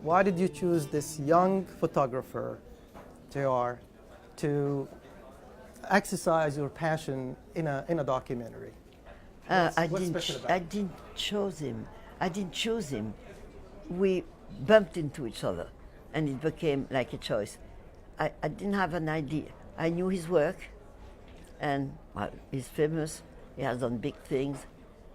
Why did you choose this young photographer, JR, to exercise your passion in a documentary? What's special about it? I didn't choose him. I didn't choose him. We bumped into each other, and it became like a choice. I didn't have an idea. I knew his work, and well, he's famous. He has done big things,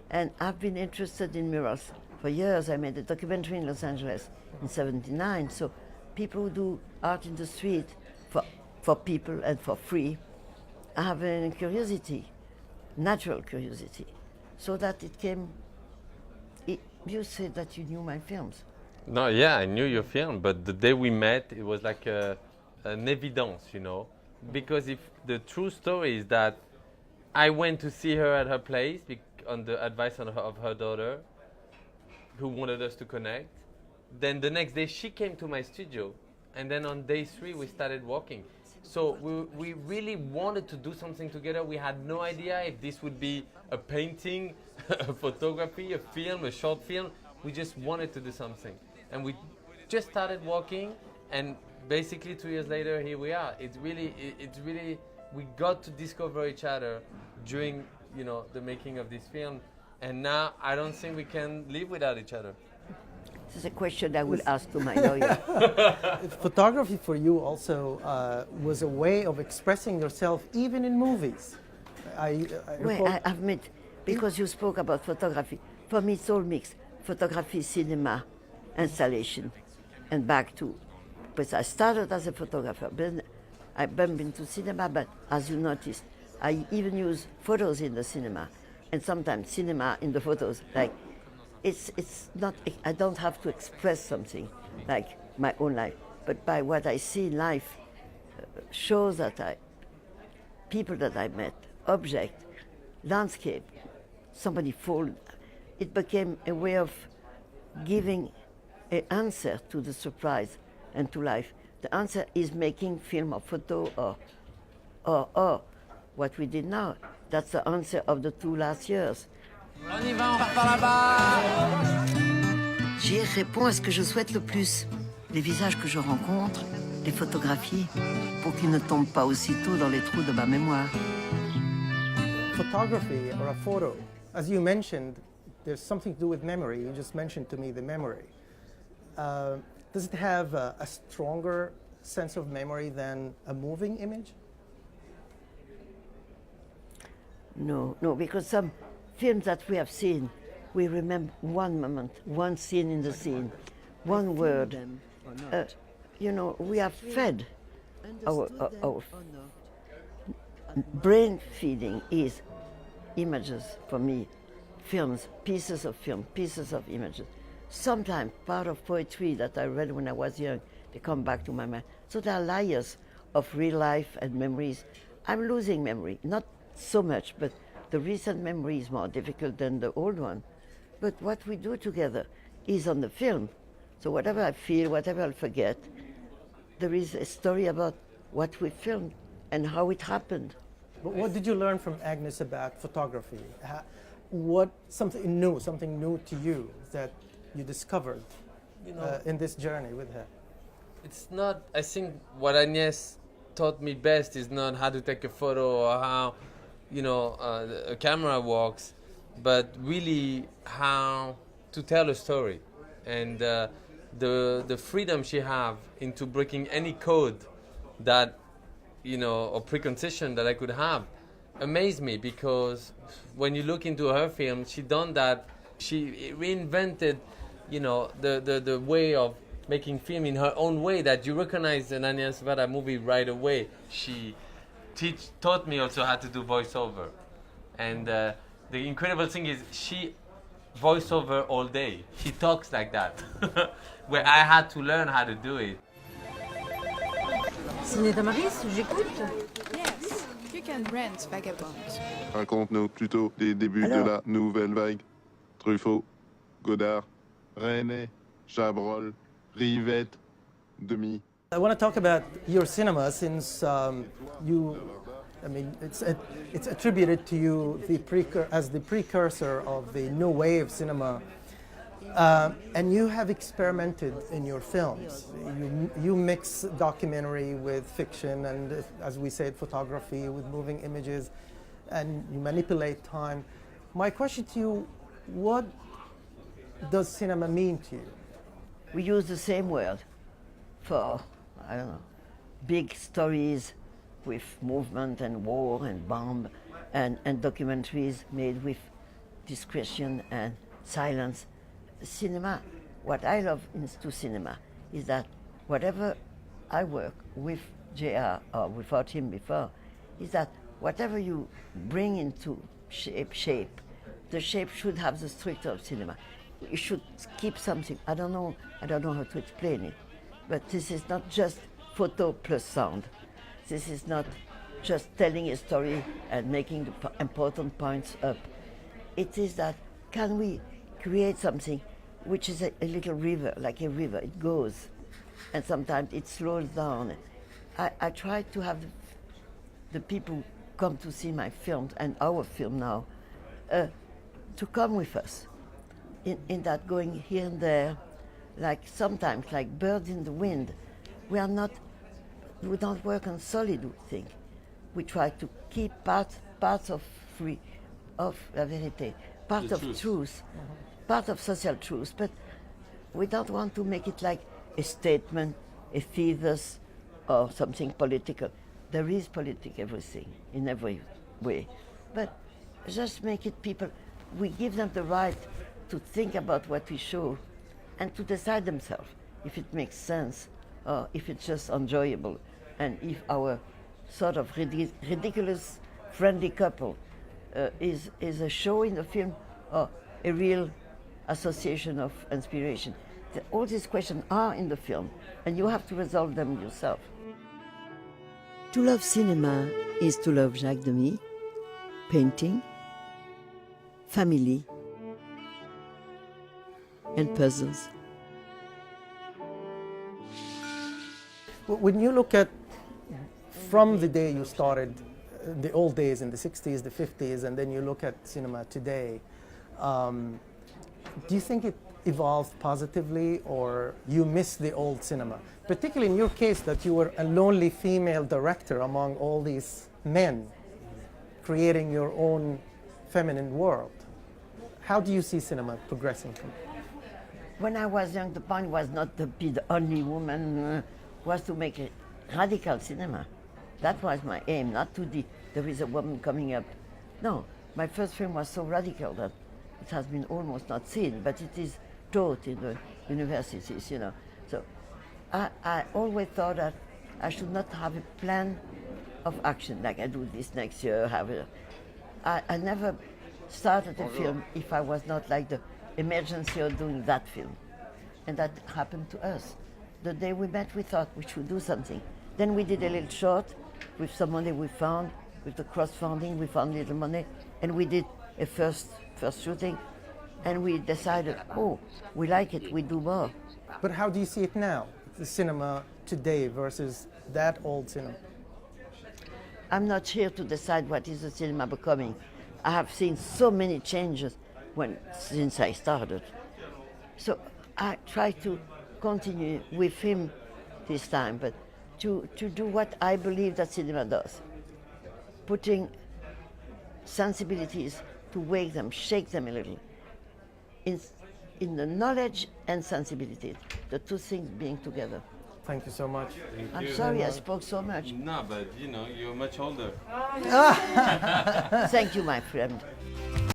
and I've been interested in murals for years. I made a documentary in Los Angeles in '79. So people who do art in the street for people and for free, I have a curiosity, natural curiosity, so that it came. You said that you knew my films. No, yeah, I knew your film, but the day we met, it was like an evidence, you know, because if the true story is that I went to see her at her place on the advice of her daughter, who wanted us to connect. Then the next day she came to my studio, and then on day 3 we started walking. So we really wanted to do something together. We had no idea if this would be a painting, a photography, a film, a short film. We just wanted to do something. And we just started walking, and basically 2 years later, here we are. It's really, we got to discover each other during, you know, the making of this film. And now I don't think we can live without each other. This is a question I will ask to my lawyer. Photography for you also was a way of expressing yourself even in movies. Well, I admit, because you spoke about photography, for me it's all mixed. Photography, cinema, installation, and back to, because I started as a photographer, then I bumped into cinema, but as you noticed, I even use photos in the cinema, and sometimes cinema in the photos, like, it's not, I don't have to express something like my own life, but by what I see in life shows that people that I met, object, landscape, somebody fall, it became a way of giving an answer to the surprise and to life. The answer is making film or photo or what we did now. That's the answer of the 2 last years. On y va, on part par là-bas. J'y réponds à ce que je souhaite le plus. Les visages que je rencontre, les photographies, pour qu'ils ne tombent pas aussitôt dans les trous de ma mémoire. Photography or a photo, as you mentioned, there's something to do with memory. You just mentioned to me the memory. Does it have a stronger sense of memory than a moving image? No, because some films that we have seen, we remember one moment, one scene in the scene, one word. You know, we are fed. Our brain feeding is images for me, films, pieces of film, pieces of images. Sometimes part of poetry that I read when I was young, they come back to my mind. So there are layers of real life and memories. I'm losing memory, not so much, but the recent memory is more difficult than the old one. But what we do together is on the film. So whatever I feel, whatever I forget, there is a story about what we filmed and how it happened. But what did you learn from Agnes about photography? Something new to you that you discovered in this journey with her? It's not, I think what Agnes taught me best is not how to take a photo or how, a camera works, but really how to tell a story. And the freedom she have into breaking any code that, or preconception that I could have amazed me, because when you look into her film, she done that. She reinvented, the way of making film in her own way that you recognize an Agnes Varda movie right away. She taught me also how to do voiceover. And the incredible thing is she voiceover all day. She talks like that, where I had to learn how to do it. Ciné Tamaris, j'écoute. Yes, you can rent Vagabond. Raconte-nous plutôt les débuts de la nouvelle vague. Truffaut, Godard, René, Chabrol, Rivette, Demy. I want to talk about your cinema, since it's attributed to you as the precursor of the new wave cinema. And you have experimented in your films. You mix documentary with fiction and, as we said, photography with moving images, and you manipulate time. My question to you, what does cinema mean to you? We use the same word for, I don't know, big stories with movement and war and bomb, and documentaries made with discretion and silence. Cinema, what I love into cinema is that whatever I work with JR or without him before, is that whatever you bring into shape, the shape should have the structure of cinema. You should keep something. I don't know how to explain it, but this is not just photo plus sound. This is not just telling a story and making the important points up. It is that, can we create something which is a little river, like a river. It goes, and sometimes it slows down. I try to have the people come to see my films and our film now, to come with us, in that going here and there, like sometimes like birds in the wind. We don't work on solid thing. We try to keep parts of la vérité, part of truth, part of social truth, but we don't want to make it like a statement, a thesis, or something political. There is political everything, in every way. But just make it people, we give them the right to think about what we show and to decide themselves if it makes sense or if it's just enjoyable, and if our sort of ridiculous friendly couple is a show in the film or a real association of inspiration. All these questions are in the film, and you have to resolve them yourself. To love cinema is to love Jacques Demy, painting, family, and puzzles. When you look at, from the day you started, the old days in the 60s, the 50s, and then you look at cinema today, do you think it evolved positively, or you miss the old cinema? Particularly in your case, that you were a lonely female director among all these men, creating your own feminine world. How do you see cinema progressing? When I was young, the point was not to be the only woman, was to make a radical cinema. That was my aim, not to there is a woman coming up. No, my first film was so radical that it has been almost not seen, but it is taught in the universities, you know. So I always thought that I should not have a plan of action, like I do this next year. I never started a film if I was not like the emergency of doing that film. And that happened to us. The day we met, we thought we should do something. Then we did a little short with some money we found, with the cross-funding, we found little money, and we did a first shooting, and we decided, oh, we like it, we do more. But how do you see it now, the cinema today versus that old cinema? I'm not here to decide what is the cinema becoming. I have seen so many changes since I started. So I try to continue with him this time, but to do what I believe that cinema does. Putting sensibilities to wake them, shake them a little. In the knowledge and sensibility, the two things being together. Thank you so much. I'm sorry I spoke so much. No, but you're much older. Thank you, my friend.